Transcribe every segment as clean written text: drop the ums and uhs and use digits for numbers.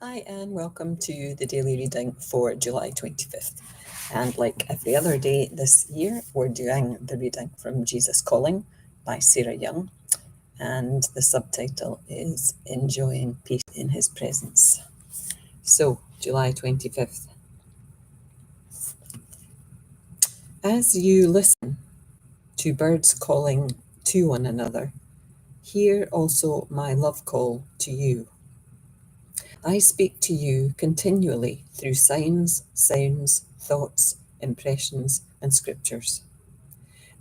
Hi and welcome to the daily reading for July 25th. And like every other day this year, we're doing the reading from Jesus Calling by Sarah Young. And the subtitle is Enjoying Peace in His Presence. So, July 25th. As you listen to birds calling to one another, hear also my love call to you. I speak to you continually through signs, sounds, thoughts, impressions, and scriptures.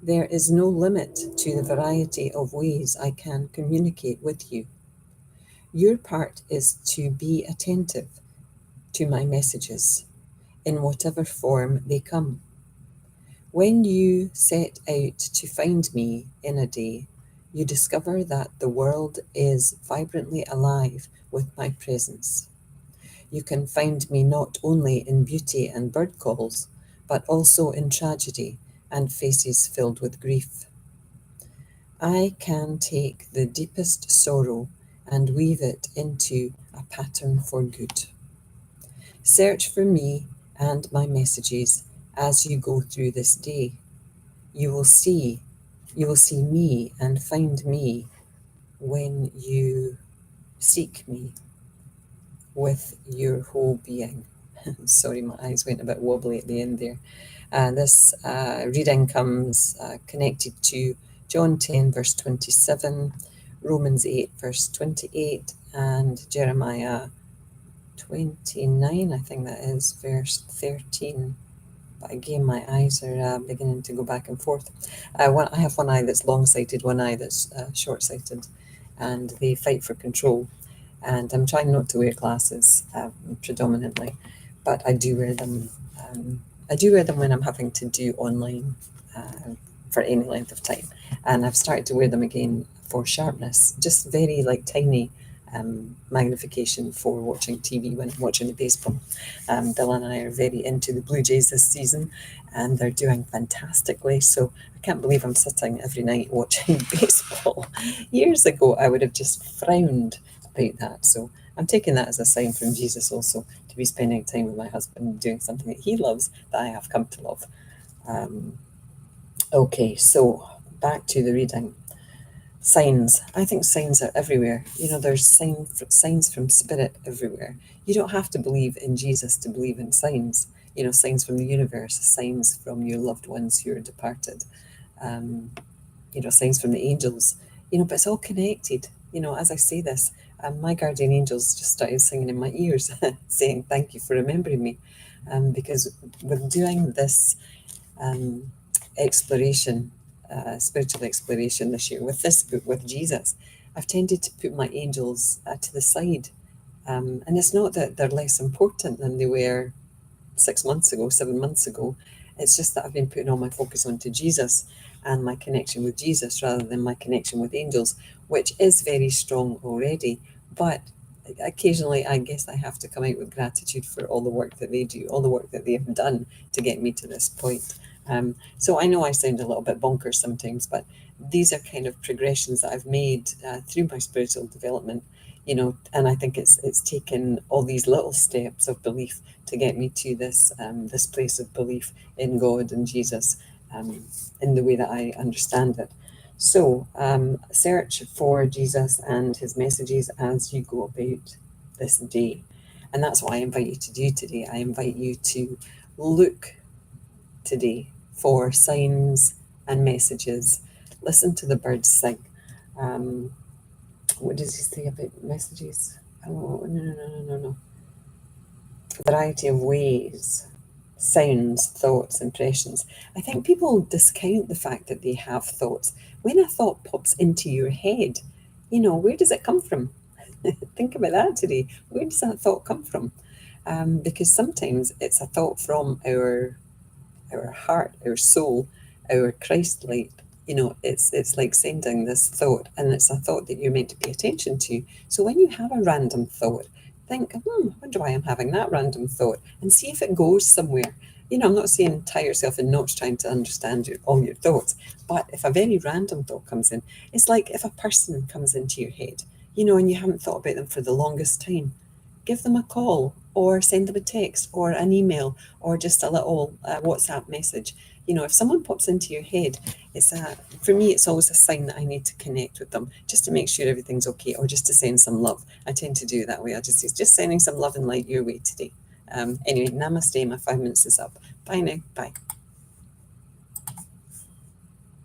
There is no limit to the variety of ways I can communicate with you. Your part is to be attentive to my messages in whatever form they come. When you set out to find me in a day, you discover that the world is vibrantly alive with my presence. You can find me not only in beauty and bird calls, but also in tragedy and faces filled with grief. I can take the deepest sorrow and weave it into a pattern for good. Search for me and my messages as you go through this day. You will see me and find me when you seek me with your whole being. Sorry, my eyes went a bit wobbly at the end there. This reading comes connected to John 10, verse 27, Romans 8, verse 28, and Jeremiah 29, I think that is, verse 13. But again, my eyes are beginning to go back and forth. I have one eye that's long-sighted, one eye that's short-sighted, and they fight for control. And I'm trying not to wear glasses predominantly, but I do wear them. I do wear them when I'm having to do online for any length of time, and I've started to wear them again for sharpness, just very tiny magnification for watching TV when I'm watching the baseball. Dylan and I are very into the Blue Jays this season, and they're doing fantastically. So I can't believe I'm sitting every night watching baseball. Years ago, I would have just frowned about that. So I'm taking that as a sign from Jesus also to be spending time with my husband doing something that he loves that I have come to love. Okay, so back to the reading. Signs. I think signs are everywhere. There's signs from Spirit everywhere. You don't have to believe in Jesus to believe in signs. Signs from the universe, signs from your loved ones who are departed, signs from the angels, but it's all connected. As I say this, my guardian angels just started singing in my ears, saying, "Thank you for remembering me." Because with doing this exploration, spiritual exploration this year with this book, with Jesus, I've tended to put my angels to the side. And it's not that they're less important than they were 6 months ago, 7 months ago. It's just that I've been putting all my focus onto Jesus and my connection with Jesus rather than my connection with angels, which is very strong already. But occasionally, I guess I have to come out with gratitude for all the work that they do, all the work that they have done to get me to this point. So I know I sound a little bit bonkers sometimes, but these are kind of progressions that I've made through my spiritual development, and I think it's taken all these little steps of belief to get me to this this place of belief in God and Jesus in the way that I understand it. So search for Jesus and his messages as you go about this day. And that's what I invite you to do today. I invite you to look today for signs and messages. Listen to the birds sing. What does he say about messages? Oh, no. A variety of ways, sounds, thoughts, impressions. I think people discount the fact that they have thoughts. When a thought pops into your head, where does it come from? Think about that today. Where does that thought come from? Because sometimes it's a thought from our heart, our soul, our Christ light. It's like sending this thought, and it's a thought that you're meant to pay attention to. So when you have a random thought, think, I wonder why I'm having that random thought, and see if it goes somewhere. I'm not saying tie yourself in knots trying to understand all your thoughts, but if a very random thought comes in, it's like if a person comes into your head, and you haven't thought about them for the longest time. give them a call or send them a text or an email or just a little WhatsApp message. You know, if someone pops into your head, for me, it's always a sign that I need to connect with them just to make sure everything's okay, or just to send some love. I tend to do that way. I just say, just sending some love and light your way today. Anyway, namaste. My 5 minutes is up. Bye now. Bye.